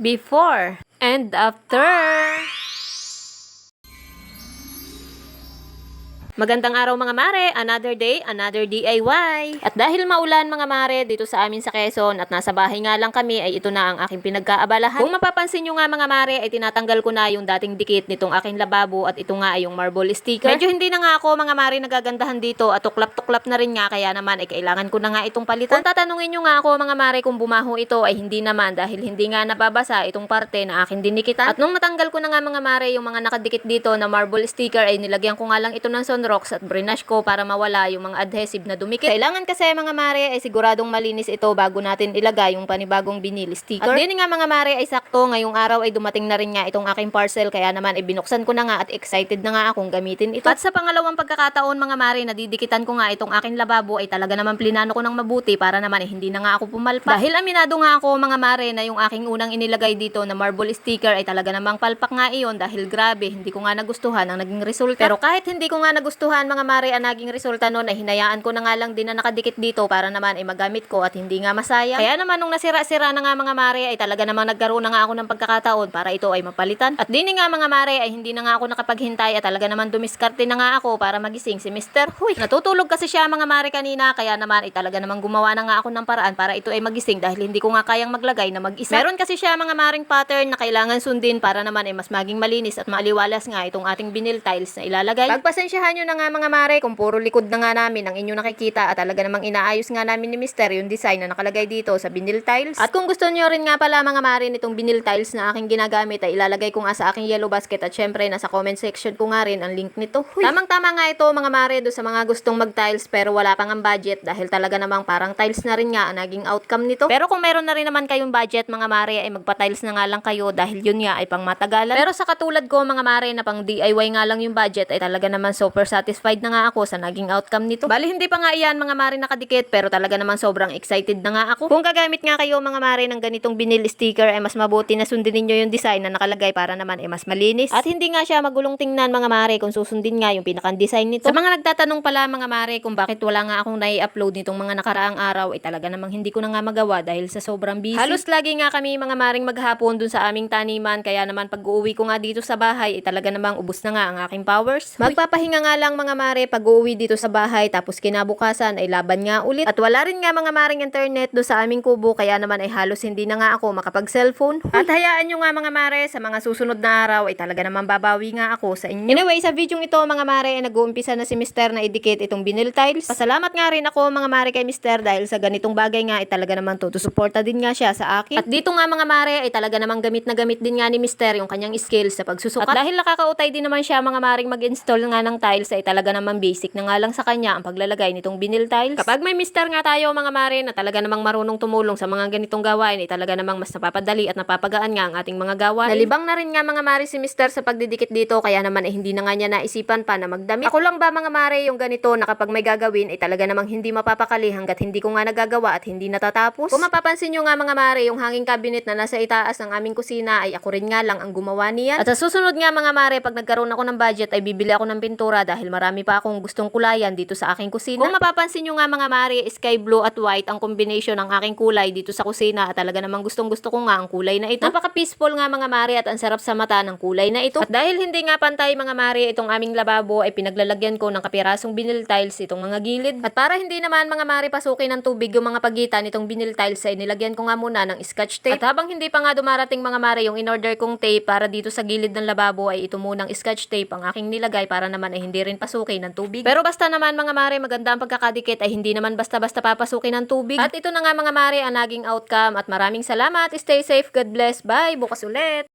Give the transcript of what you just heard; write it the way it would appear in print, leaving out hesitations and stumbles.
before and after. Magandang araw mga mare, another day, another DIY. At dahil maulan mga mare dito sa amin sa Quezon at nasa bahay nga lang kami ay ito na ang aking pinagkaabalahan. Kung mapapansin nyo nga mga mare ay tinatanggal ko na yung dating dikit nitong aking lababo at ito nga ay yung marble sticker. Medyo hindi na nga ako mga mare nagagandahan dito at tuklap-tuklap na rin nga kaya naman ay kailangan ko na nga itong palitan. Kung tatanungin nyo nga ako mga mare kung bumaho ito ay hindi naman dahil hindi nga nababasa itong parte na aking dinikitan. At nung matanggal ko na nga mga mare yung mga nakadikit dito na marble sticker ay nilagyan ko nga lang ito ng Sunrocks at brinash ko para mawala yung mga adhesive na dumikit. Kailangan kasi mga mare ay siguradong malinis ito bago natin ilagay yung panibagong binili sticker. At din nga mga mare ay sakto ngayong araw ay dumating na rin nga itong aking parcel kaya naman ay binuksan ko na nga at excited na nga akong gamitin ito. At sa pangalawang pagkakataon mga mare nadidikitan ko nga itong aking lababo ay talaga naman plinano ko ng mabuti para naman ay hindi na nga ako pumalpak. Dahil aminado nga ako mga mare na yung aking unang inilagay dito na marble sticker ay talaga namang palpak nga iyon dahil grabe hindi ko nga nagustuhan ang naging resulta. Pero kahit hindi ko nga nagustuhan mga mare ang naging resulta nun ay hinayaan ko na nga lang din na nakadikit dito para naman ay magamit ko at hindi nga masayang. Kaya naman nung nasira-sira na nga mga mare ay talaga namang nagkaroon na nga ako ng pagkakataon para ito ay mapalitan. At din nga mga mare ay hindi na nga ako nakapaghintay at talaga naman dumiskarte na nga ako para magising si Mr. Huy. Natutulog kasi siya mga mare kanina kaya naman ay talaga namang gumawa na nga ako ng paraan para ito ay magising dahil hindi ko nga kayang maglagay na mag-isa. Meron kasi siya mga maring pattern na kailangan sundin para naman ay mas maging malinis at maaliwalas nga itong ating vinyl tiles na ilalagay. Pagpasensyahan nyo na nga mga mare kung puro likod na nga namin ang inyo nakikita at talaga namang inaayos nga namin ni Mister yung design na nakalagay dito sa vinyl tiles. At kung gusto nyo rin nga pala mga mare nitong vinyl tiles na aking ginagamit ay ilalagay ko nga sa aking yellow basket at syempre nasa comment section ko nga rin ang link nito. Tamang-tama nga ito mga mare do sa mga gustong mag-tiles pero wala pang ang budget dahil talaga namang parang tiles na rin nga ang naging outcome nito. Pero kung meron na rin naman kayong budget mga mare ay magpa-tiles na nga lang kayo dahil yun nga ay pang matagalan. Pero sa katulad ko mga mare na pang DIY nga lang yung budget ay talaga naman super satisfied na nga ako sa naging outcome nito. Bali hindi pa nga iyan mga mare nakadikit pero talaga naman sobrang excited na nga ako. Kung gagamit nga kayo mga mare ng ganitong vinyl sticker ay mas mabuti na sundin niyo yung design na nakalagay para naman ay mas malinis. At hindi nga siya magulong tingnan mga mare kung susundin nga yung pinakang design nito. Sa mga nagtatanong pala mga mare kung bakit wala nga akong nai-upload nitong mga nakaraang araw ay talaga namang hindi ko na nga magawa dahil sa sobrang busy. Halos lagi nga kami mga maring maghapon dun sa aming taniman kaya naman pag uuwi ko nga dito sa bahay ay talaga namang ubos na nga ang aking powers. Magpapahinga nga lang mga mare pag uuwi dito sa bahay tapos kinabukasan ay laban nga ulit. At wala rin nga mga maring internet do sa aming kubo kaya naman ay halos hindi na nga ako makapag-cellphone. At hayaan nyo nga mga mare sa mga susunod na araw ay talaga naman babawi nga ako sa inyo. Anyway, sa video ito mga mare ay nag-uumpisa na si Mister na idikit itong vinyl tiles. Pasalamat nga rin ako mga mare kay Mister dahil sa ganitong bagay nga ay talaga naman suporta din nga siya sa akin. At dito nga mga mare ay talaga namang gamit na gamit din nga ni Mister yung kanyang skills sa pagsusukat. At dahil nakakautay din naman siya mga maring mag-install nga ng tiles ay talaga namang basic na nga lang sa kanya ang paglalagay nitong vinyl tiles. Kapag may Mister nga tayo mga mare na talaga namang marunong tumulong sa mga ganitong gawain ay talaga namang mas napapadali at napapagaan nga ang ating mga gawain. Nalibang na rin nga mga mare si Mister sa pagdidikit dito kaya naman ay hindi na nga niya naisipan pa na magdamit. Ako lang ba mga mare yung ganito na kapag may gagawin ay talaga namang hindi mapapakali hanggat hindi ko nga nagagawa at hindi natatapos. Kung mapapansin nyo nga mga mare yung hanging cabinet na nasa itaas ng aming kusina ay ako rin nga lang ang gumawa niyan. At sa susunod nga mga mare pag nagkaroon ako ng budget ay bibili ako ng pintura dahil marami pa akong gustong kulayan dito sa aking kusina. Kung mapapansin nyo nga mga mare, sky blue at white ang combination ng aking kulay dito sa kusina at talaga namang gustong gusto ko nga ang kulay na ito. Napaka peaceful nga mga mare at ang sarap sa mata ng kulay na ito. At dahil hindi nga pantay mga mare itong aming lababo ay pinaglalagyan ko ng kapirasong vinyl tiles itong mga gilid. At para hindi naman mga mare pasukin ng tubig yung mga pagitan itong vinyl tiles ay nilagyan ko nga muna ng scotch tape. At habang hindi pa nga dumarating mga mare yung in-order kong tape para dito sa gilid ng lababo ay ito munang scotch tape ang aking nilagay para naman ay hindi rin pasukin ng tubig. Pero basta naman mga mare maganda ang pagkakadikit ay hindi naman basta-basta papasukin ng tubig. At ito na nga mga mare ang naging outcome at maraming salamat. Stay safe. God bless. Bye. Bukas ulit.